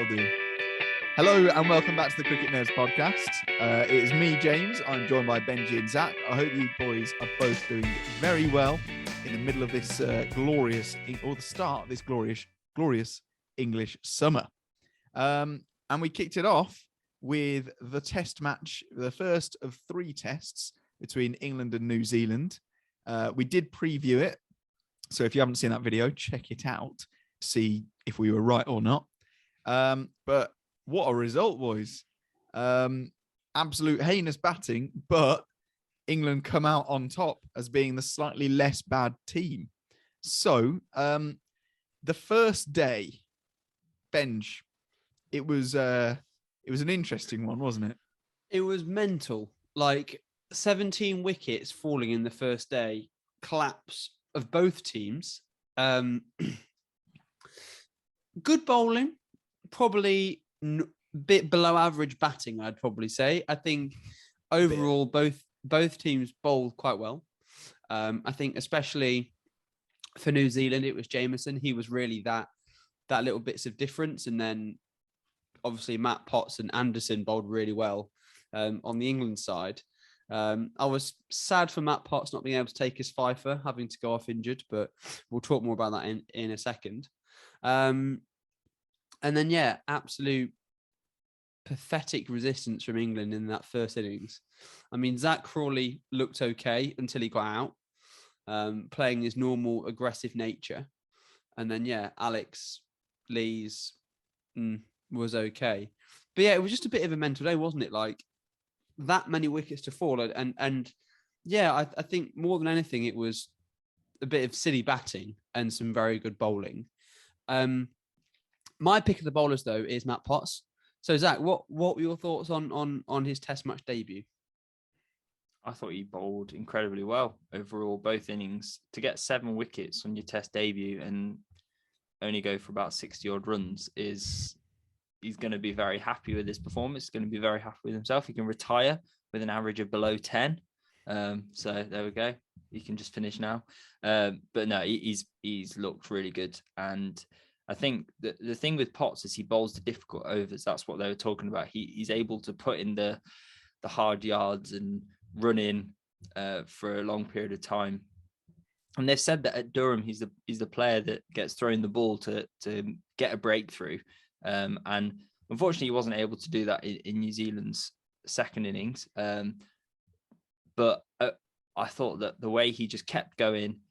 do. Hello and welcome back to the Cricket Nerds podcast. It is me, James. I'm joined by Benji and Zach. I hope you boys are both doing very well in the middle of this the start of this glorious English summer. And we kicked it off with the test match, the first of 3 tests between England and New Zealand. We did preview it. So if you haven't seen that video, check it out. See if we were right or not. But what a result, boys. Absolute heinous batting, but England come out on top as being the slightly less bad team. So the first day, Benj, it was an interesting one, wasn't it? It was mental. Like 17 wickets falling in the first day, collapse of both teams. Good bowling, probably bit below average batting, I'd probably say. I think overall both teams bowled quite well. I think especially for New Zealand, it was Jamieson. He was really that little bits of difference. And then obviously Matt Potts and Anderson bowled really well on the England side. I was sad for Matt Potts not being able to take his fifer, having to go off injured, but we'll talk more about that in a second. And then, absolute pathetic resistance from England in that first innings. I mean, Zach Crawley looked okay until he got out, playing his normal aggressive nature. And then, Alex Lees was okay. But it was just a bit of a mental day, wasn't it? Like that many wickets to fall. I think more than anything, it was a bit of silly batting and some very good bowling. My pick of the bowlers, though, is Matt Potts. So, Zach, what were your thoughts on his Test match debut? I thought he bowled incredibly well overall, both innings. To get 7 wickets on your Test debut and only go for about 60-odd runs he's going to be very happy with his performance. He's going to be very happy with himself. He can retire with an average of below 10. So there we go. He can just finish now. But no, he's looked really good. And I think the thing with Potts is he bowls the difficult overs. That's what they were talking about. He's able to put in the hard yards and run in for a long period of time. And they've said that at Durham, he's the player that gets thrown the ball to get a breakthrough. And unfortunately, he wasn't able to do that in New Zealand's second innings. But I thought that the way he just kept going,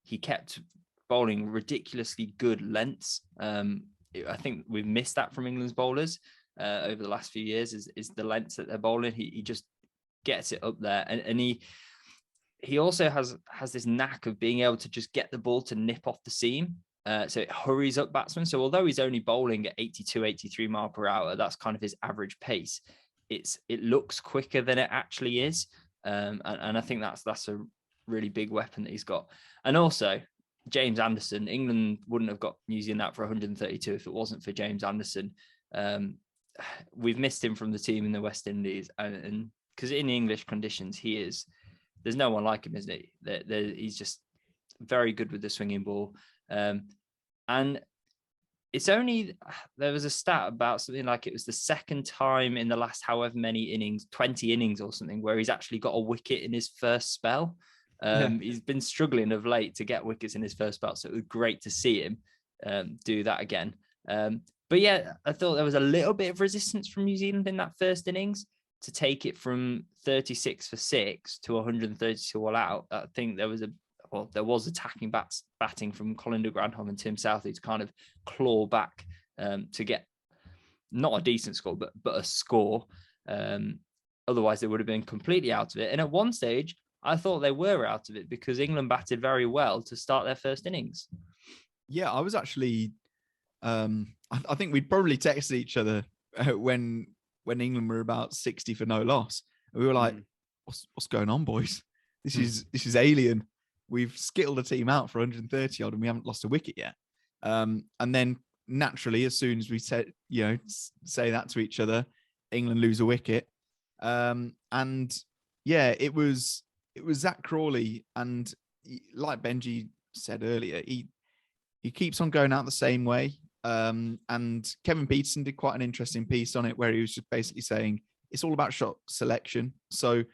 he kept bowling ridiculously good lengths. I think we've missed that from England's bowlers over the last few years is the lengths that they're bowling. He just gets it up there. And he also has this knack of being able to just get the ball to nip off the seam. So it hurries up batsmen. So although he's only bowling at 82, 83 mile per hour, that's kind of his average pace. It looks quicker than it actually is. And I think that's a really big weapon that he's got. And also James Anderson, England wouldn't have got New Zealand out for 132 if it wasn't for James Anderson. We've missed him from the team in the West Indies. And because in the English conditions, there's no one like him, isn't he? He's just very good with the swinging ball. And it's only, there was a stat about something like it was the second time in the last however many innings, 20 innings or something, where he's actually got a wicket in his first spell. He's been struggling of late to get wickets in his first spell. So it was great to see him do that again. But I thought there was a little bit of resistance from New Zealand in that first innings to take it from 36 for 6 to 132 all out. I think there was attacking batting from Colin de Grandhomme and Tim Southey to kind of claw back to get not a decent score, but a score. Otherwise, they would have been completely out of it. And at one stage, I thought they were out of it because England batted very well to start their first innings. Yeah, I was actually, I think we'd probably texted each other when England were about 60 for no loss. And we were like, what's going on, boys? This is alien. We've skittled the team out for 130 odd and we haven't lost a wicket yet. And then naturally, as soon as we say that to each other, England lose a wicket. It was Zach Crawley, and like Benji said earlier, he keeps on going out the same way. And Kevin Peterson did quite an interesting piece on it where he was just basically saying it's all about shot selection. So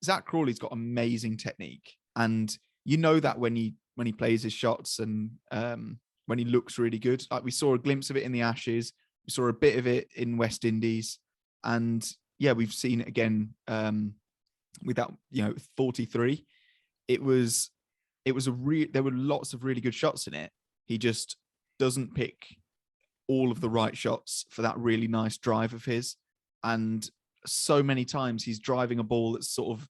Zach Crawley's got amazing technique, and you know that when he plays his shots and when he looks really good. Like we saw a glimpse of it in the Ashes, we saw a bit of it in West Indies, and yeah, we've seen it again with that 43. It was there were lots of really good shots in it. He just doesn't pick all of the right shots for that really nice drive of his. And so many times he's driving a ball that's sort of,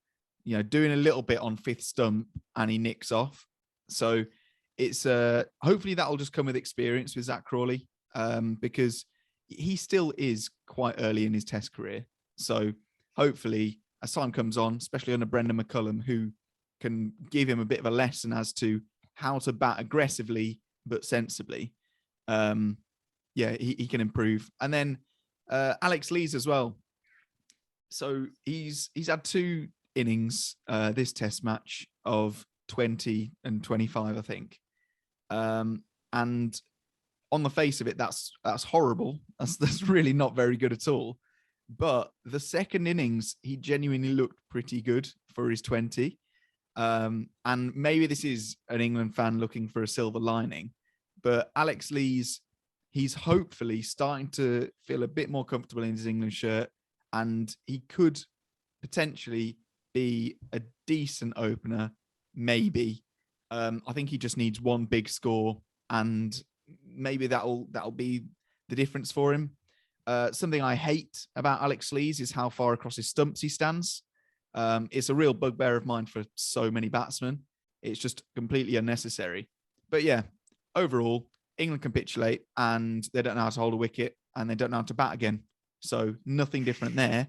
doing a little bit on fifth stump and he nicks off. So it's hopefully that'll just come with experience with Zach Crawley, because he still is quite early in his test career. So hopefully as time comes on, especially under Brendan McCullum, who can give him a bit of a lesson as to how to bat aggressively but sensibly, he can improve. And then Alex Lees as well. So he's had 2 innings this test match of 20 and 25, I think. And on the face of it, that's horrible. That's really not very good at all. But the second innings, he genuinely looked pretty good for his 20. And maybe this is an England fan looking for a silver lining, but Alex Lees, he's hopefully starting to feel a bit more comfortable in his England shirt, and he could potentially be a decent opener, maybe. I think he just needs one big score, and maybe that'll be the difference for him. Something I hate about Alex Lees is how far across his stumps he stands. It's a real bugbear of mine for so many batsmen. It's just completely unnecessary. But yeah, overall, England capitulate and they don't know how to hold a wicket and they don't know how to bat again. So nothing different there.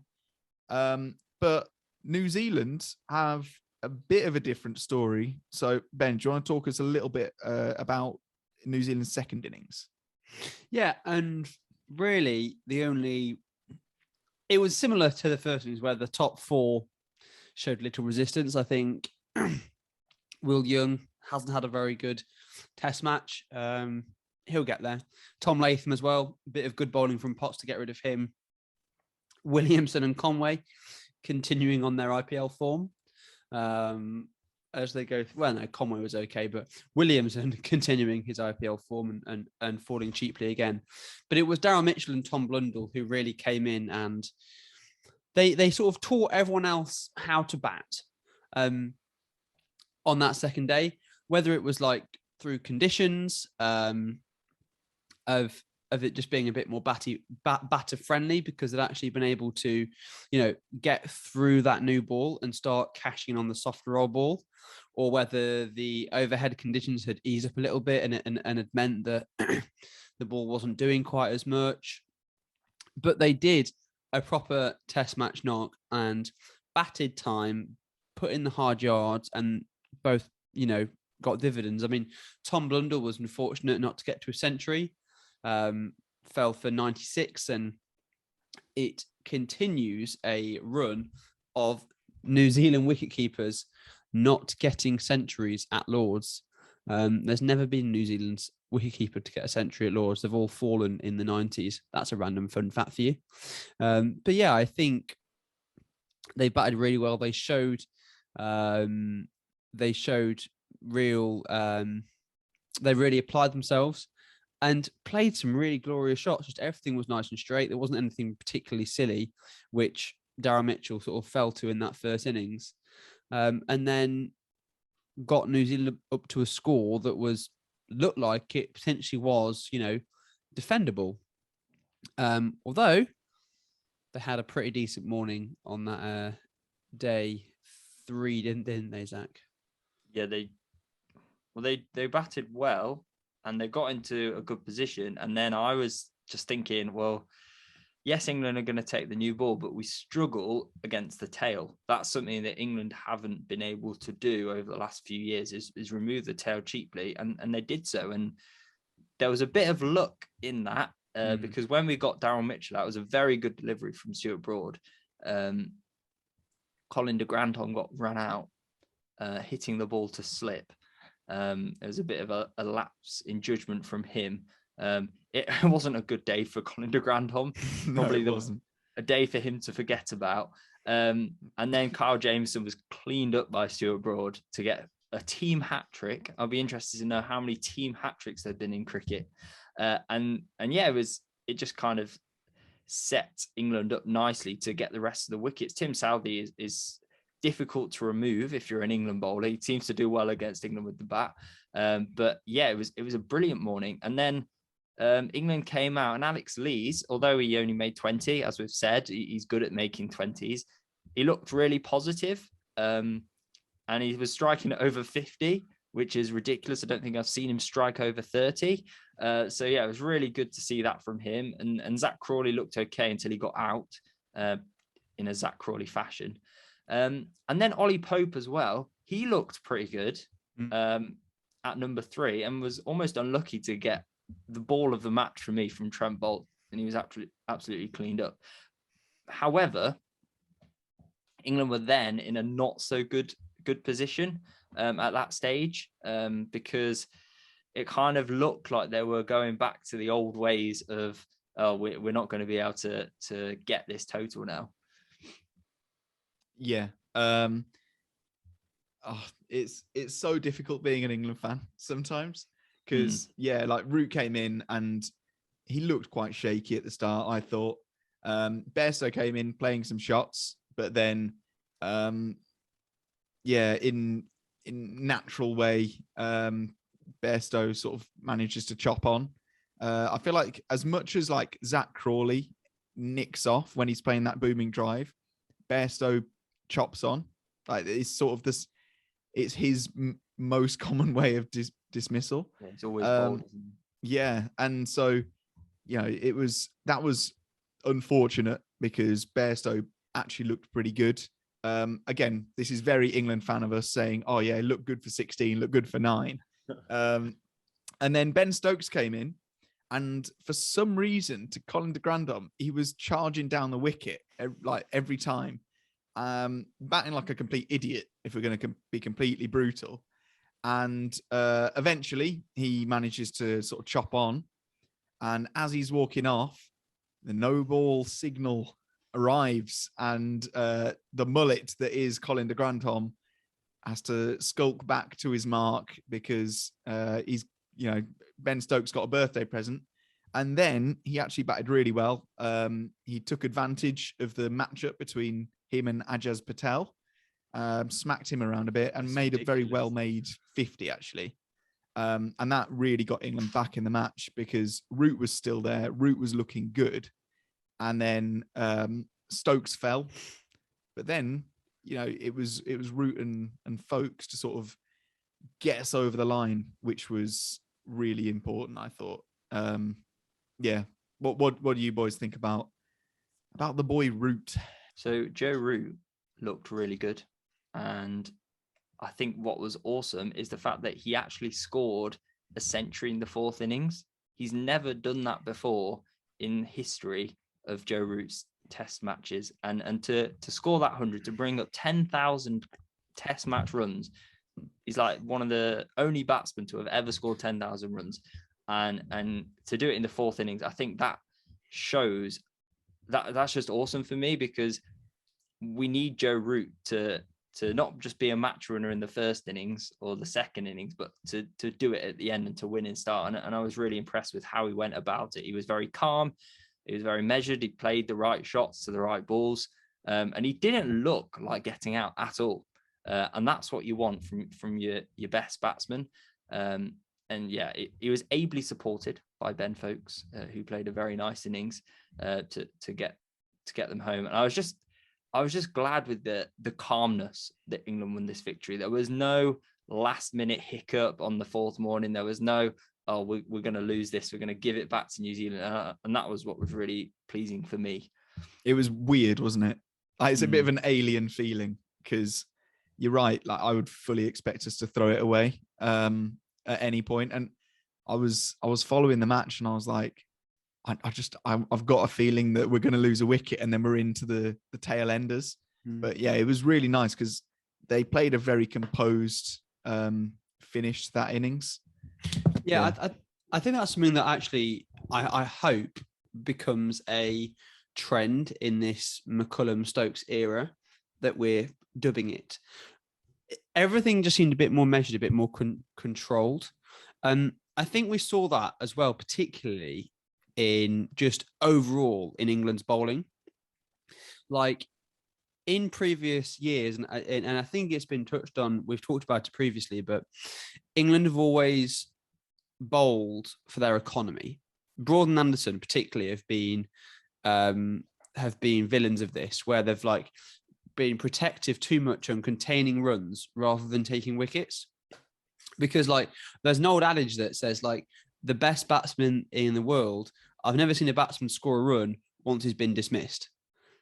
But New Zealand have a bit of a different story. So Ben, do you want to talk us a little bit about New Zealand's second innings? Yeah, and really it was similar to the first innings where the top 4 showed little resistance. I think Will Young hasn't had a very good test match. He'll get there. Tom Latham as well. A bit of good bowling from Potts to get rid of him. Williamson and Conway continuing on their IPL form. As they go, well, no, Conway was okay, but Williamson continuing his IPL form and falling cheaply again. But it was Darryl Mitchell and Tom Blundell who really came in, and they sort of taught everyone else how to bat on that second day, whether it was like through conditions of it just being a bit more batter friendly, because they'd actually been able to, get through that new ball and start cashing on the softer old ball, or whether the overhead conditions had eased up a little bit and had meant that the ball wasn't doing quite as much. But they did a proper test match knock and batted time, put in the hard yards, and both, got dividends. I mean, Tom Blundell was unfortunate not to get to a century, fell for 96, and it continues a run of New Zealand wicketkeepers not getting centuries at Lords. There's never been New Zealand's wicketkeeper to get a century at Lords. They've all fallen in the 90s. That's a random fun fact for you. But yeah, I think they batted really well. They showed real. They really applied themselves and played some really glorious shots. Just everything was nice and straight. There wasn't anything particularly silly, which Darryl Mitchell sort of fell to in that first innings. And then got New Zealand up to a score that looked like it potentially was, defendable. Although they had a pretty decent morning on that day 3, didn't they, Zach? Yeah, they batted well and they got into a good position. And then I was just thinking, well, yes, England are going to take the new ball, but we struggle against the tail. That's something that England haven't been able to do over the last few years, is remove the tail cheaply. And they did so. And there was a bit of luck in that because when we got Darryl Mitchell, that was a very good delivery from Stuart Broad. Colin de Granton got run out, hitting the ball to slip. There was a bit of a lapse in judgment from him. It wasn't a good day for Colin de Grandhomme. Probably wasn't a day for him to forget about. And then Kyle Jameson was cleaned up by Stuart Broad to get a team hat trick. I'll be interested to know how many team hat tricks there've been in cricket. And yeah, it just kind of set England up nicely to get the rest of the wickets. Tim Southee is difficult to remove if you're an England bowler. He seems to do well against England with the bat. But yeah, it was a brilliant morning. And then England came out, and Alex Lees, although he only made 20, as we've said, he's good at making 20s. He looked really positive, and he was striking at over 50, which is ridiculous. I don't think I've seen him strike over 30. So yeah, it was really good to see that from him. And Zach Crawley looked okay until he got out in a Zach Crawley fashion. And then Ollie Pope as well. He looked pretty good at number 3 and was almost unlucky to get the ball of the match for me from Trent Boult, and he was absolutely cleaned up. However, England were then in a not so good position at that stage, because it kind of looked like they were going back to the old ways of, we're not going to be able to get this total now. Yeah. It's so difficult being an England fan sometimes, because like Root came in and he looked quite shaky at the start, I thought. Bairstow came in playing some shots, but then in natural way, Bairstow sort of manages to chop on. I feel like as much as like Zach Crawley nicks off when he's playing that booming drive, Bairstow chops on. Like it's sort of this, it's his most common way of dismissal. Yeah, it's always bold. Yeah, and so that was unfortunate because Bairstow actually looked pretty good. Again, this is very England fan of us saying, "Oh yeah, look good for 16, look good for 9." And then Ben Stokes came in, and for some reason, to Colin de Grandhomme, he was charging down the wicket like every time, batting like a complete idiot, if we're going to be completely brutal. And eventually he manages to sort of chop on. And as he's walking off, the no ball signal arrives, and the mullet that is Colin de Grandhomme has to skulk back to his mark because Ben Stokes got a birthday present. And then he actually batted really well. He took advantage of the matchup between him and Ajaz Patel, smacked him around a bit and made a very well-made 50, actually. And that really got England back in the match because Root was still there. Root was looking good. And then Stokes fell. But then, it was Root and Folkes to sort of get us over the line, which was really important, I thought. What do you boys think about the boy Root? So Joe Root looked really good. And I think what was awesome is the fact that he actually scored a century in the 4th innings. He's never done that before in history of Joe Root's test matches. And to score that 100, to bring up 10,000 test match runs, he's like one of the only batsmen to have ever scored 10,000 runs. And to do it in the 4th innings, I think that shows that's just awesome for me, because we need Joe Root to not just be a match runner in the 1st innings or the 2nd innings, but to do it at the end and to win in start. And I was really impressed with how he went about it. He was very calm. He was very measured. He played the right shots to the right balls. And he didn't look like getting out at all. And that's what you want from your best batsman. And yeah, he was ably supported by Ben Folkes, who played a very nice innings to get them home. And I was just glad with the calmness that England won this victory. There was no last minute hiccup on the 4th morning. There was no, we're going to lose this, we're going to give it back to New Zealand. And that was what was really pleasing for me. It was weird, wasn't it? Like, it's a bit of an alien feeling, because you're right. Like, I would fully expect us to throw it away at any point. And I was following the match and I was like, I've got a feeling that we're going to lose a wicket and then we're into the tail enders. But yeah, it was really nice because they played a very composed finish to that innings. Yeah. I think that's something that actually I hope becomes a trend in this McCullum-Stokes era that we're dubbing it. Everything just seemed a bit more measured, a bit more controlled. I think we saw that as well, particularly in just overall in England's bowling. Like in previous years, and I think it's been touched on, we've talked about it previously, but England have always bowled for their economy. Broad and Anderson particularly have been villains of this, where they've like been protective too much on containing runs rather than taking wickets. Because like there's an old adage that says like the best batsman in the world, I've never seen a batsman score a run once he's been dismissed.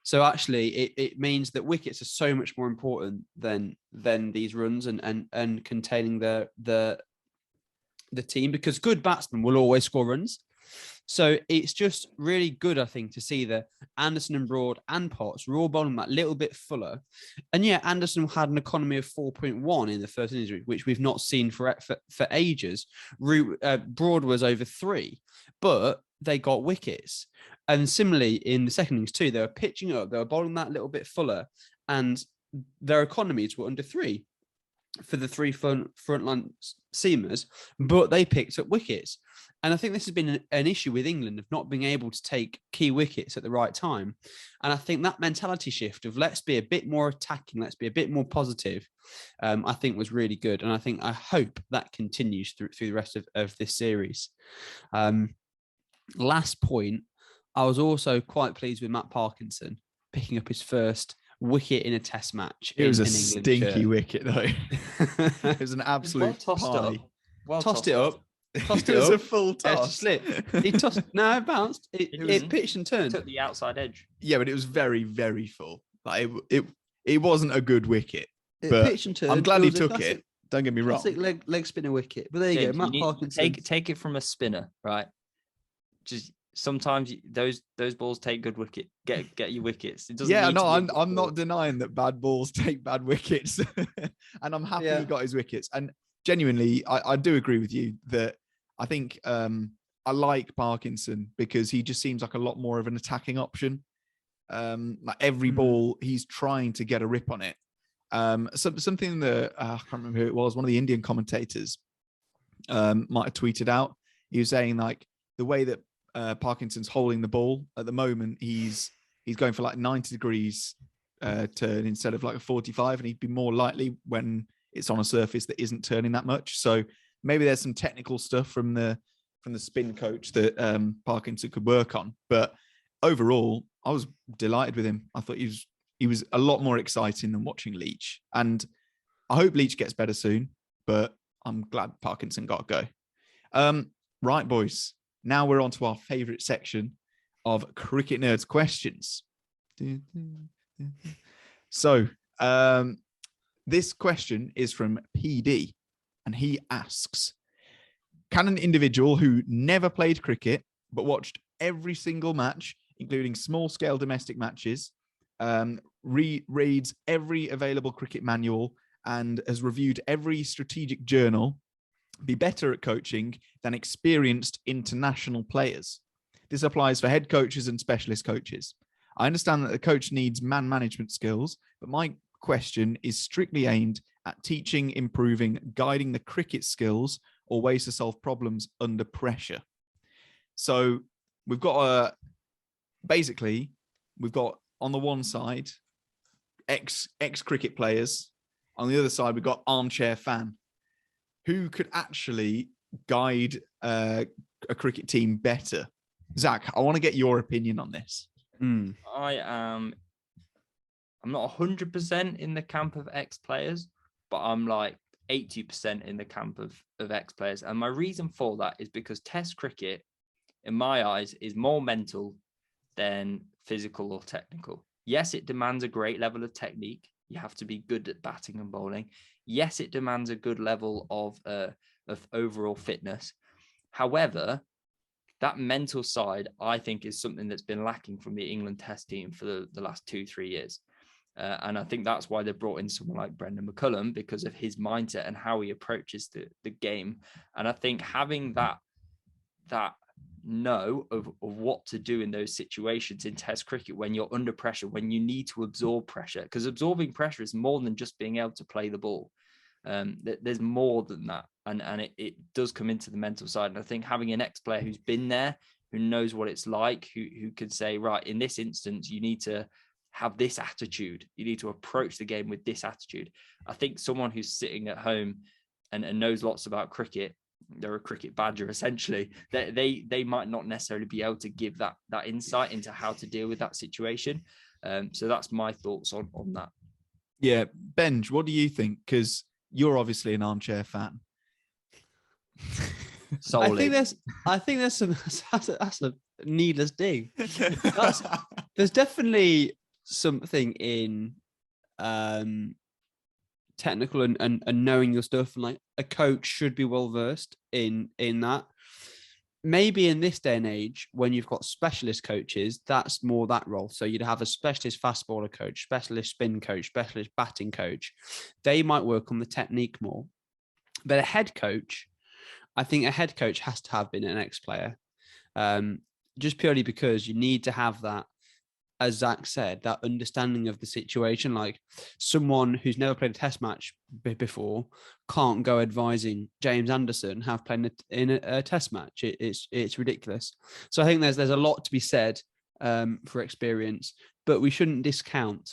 So actually it means that wickets are so much more important than these runs and containing the team, because good batsmen will always score runs. So it's just really good, I think, to see that Anderson and Broad and Potts were all bowling that little bit fuller. And yeah, Anderson had an economy of 4.1 in the first innings, which we've not seen for ages. Broad was over 3, but they got wickets. And similarly, in the second innings too, they were pitching up, they were bowling that little bit fuller, and their economies were under 3 for the 3 frontline seamers, but they picked up wickets. And I think this has been an issue with England of not being able to take key wickets at the right time. And I think that mentality shift of let's be a bit more attacking, let's be a bit more positive, I think was really good. And I hope that continues through the rest of this series. Last point, I was also quite pleased with Matt Parkinson picking up his first wicket in a test match. It was a stinky wicket, though. It was an absolute pie. Tossed it up. It was a full toss. Slip. He tossed. No, it bounced. It pitched and turned. Took the outside edge. Yeah, but it was very, very full. Like it wasn't a good wicket. It pitched and turned. I'm glad he took it. Don't get me wrong. Leg spinner wicket. But there you go, Matt Parkinson. Take it from a spinner, right? Just sometimes those balls take good wicket. Get your wickets. It doesn't. Yeah, no, I'm not denying that bad balls take bad wickets, and I'm happy he got his wickets. And genuinely, I do agree with you that I think I like Parkinson because he just seems like a lot more of an attacking option. Like every ball, he's trying to get a rip on it. Something that I can't remember who it was. One of the Indian commentators might have tweeted out. He was saying like the way that Parkinson's holding the ball at the moment, he's going for like 90 degrees turn instead of like a 45, and he'd be more likely when it's on a surface that isn't turning that much. So maybe there's some technical stuff from the spin coach that Parkinson could work on. But overall, I was delighted with him. I thought he was a lot more exciting than watching Leach, and I hope Leach gets better soon. But I'm glad Parkinson got a go. Right, boys. Now we're on to our favourite section of Cricket Nerds questions. So this question is from PD, and he asks, can an individual who never played cricket but watched every single match, including small-scale domestic matches, reads every available cricket manual and has reviewed every strategic journal, be better at coaching than experienced international players? This applies for head coaches and specialist coaches. I understand that the coach needs man management skills, but my question is strictly aimed at teaching, improving, guiding the cricket skills or ways to solve problems under pressure. So we've got on the one side, ex cricket players. On the other side, we've got armchair fan, who could actually guide a cricket team better. Zach, I want to get your opinion on this. I'm not 100% in the camp of ex-players, but I'm like 80% in the camp of ex-players. And my reason for that is because Test cricket, in my eyes, is more mental than physical or technical. Yes, it demands a great level of technique. You have to be good at batting and bowling. Yes, it demands a good level of overall fitness. However, that mental side, I think, is something that's been lacking from the England Test team for the last 2-3 years. And I think that's why they brought in someone like Brendan McCullum, because of his mindset and how he approaches the game. And I think having that that know of what to do in those situations in Test cricket when you're under pressure, when you need to absorb pressure, because absorbing pressure is more than just being able to play the ball. There's more than that, and it does come into the mental side. And I think having an ex-player who's been there, who knows what it's like, who could say, right, in this instance, you need to have this attitude. You need to approach the game with this attitude. I think someone who's sitting at home and knows lots about cricket, they're a cricket badger essentially, they might not necessarily be able to give that insight into how to deal with that situation. So that's my thoughts on that. Yeah, Benj, what do you think? Because you're obviously an armchair fan. Solely. I think there's some that's a needless dig. There's definitely something in technical and knowing your stuff, and like a coach should be well versed in that. Maybe in this day and age, when you've got specialist coaches, that's more that role. So you'd have a specialist fast bowler coach, specialist spin coach, specialist batting coach. They might work on the technique more. But a head coach, I think a head coach has to have been an ex-player, just purely because you need to have that, as Zach said, that understanding of the situation. Like someone who's never played a test match before can't go advising James Anderson have played in a test match. It's ridiculous. So I think there's a lot to be said for experience, but we shouldn't discount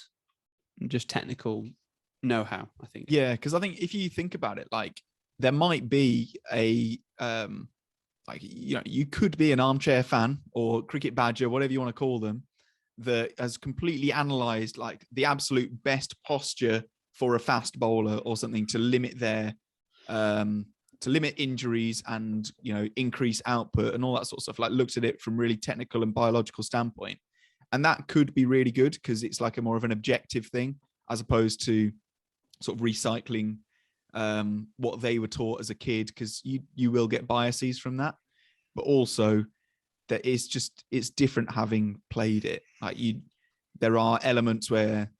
just technical know-how, I think. Yeah, because I think if you think about it, like there might be a like, you know, you could be an armchair fan or cricket badger, whatever you want to call them, that has completely analysed like the absolute best posture for a fast bowler or something to limit their to limit injuries and, you know, increase output and all that sort of stuff, like looked at it from really technical and biological standpoint. And that could be really good because it's like a more of an objective thing as opposed to sort of recycling what they were taught as a kid, because you will get biases from that. But also that it's different having played it. Like there are elements where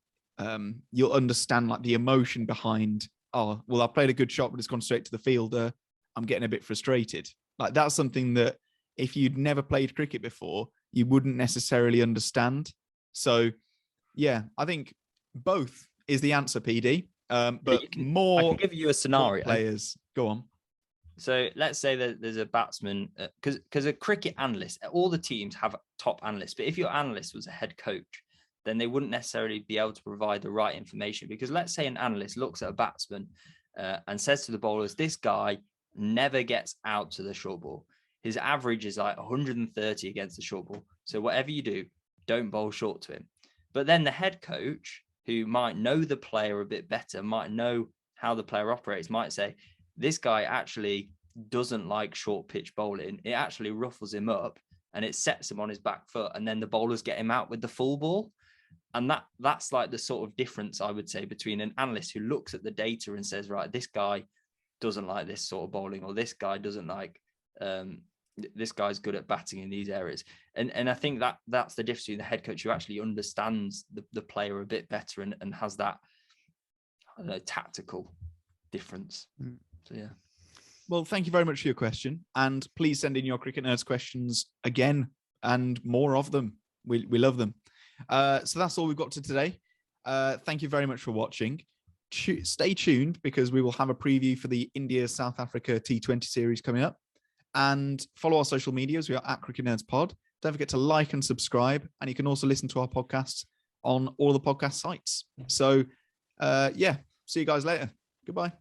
you'll understand like the emotion behind, oh, well, I played a good shot, but it's gone straight to the fielder. I'm getting a bit frustrated. Like that's something that if you'd never played cricket before, you wouldn't necessarily understand. So yeah, I think both is the answer, PD. But I can give you a scenario. Players, go on. So let's say that there's a batsman, because a cricket analyst, all the teams have top analysts, but if your analyst was a head coach, then they wouldn't necessarily be able to provide the right information. Because let's say an analyst looks at a batsman and says to the bowlers, this guy never gets out to the short ball. His average is like 130 against the short ball. So whatever you do, don't bowl short to him. But then the head coach, who might know the player a bit better, might know how the player operates, might say, this guy actually doesn't like short pitch bowling. It actually ruffles him up and it sets him on his back foot. And then the bowlers get him out with the full ball. And that's like the sort of difference, I would say, between an analyst who looks at the data and says, right, this guy doesn't like this sort of bowling, or this guy doesn't like, this guy's good at batting in these areas. And I think that's the difference between the head coach who actually understands the player a bit better and has that, I don't know, tactical difference. So yeah. Well, thank you very much for your question, and please send in your Cricket Nerds questions again and more of them. We love them. So that's all we've got to today. Thank you very much for watching. Stay tuned because we will have a preview for the India-South Africa T20 series coming up, and follow our social medias. We are at Cricket Nerds Pod. Don't forget to like and subscribe, and you can also listen to our podcasts on all the podcast sites. So yeah, see you guys later. Goodbye.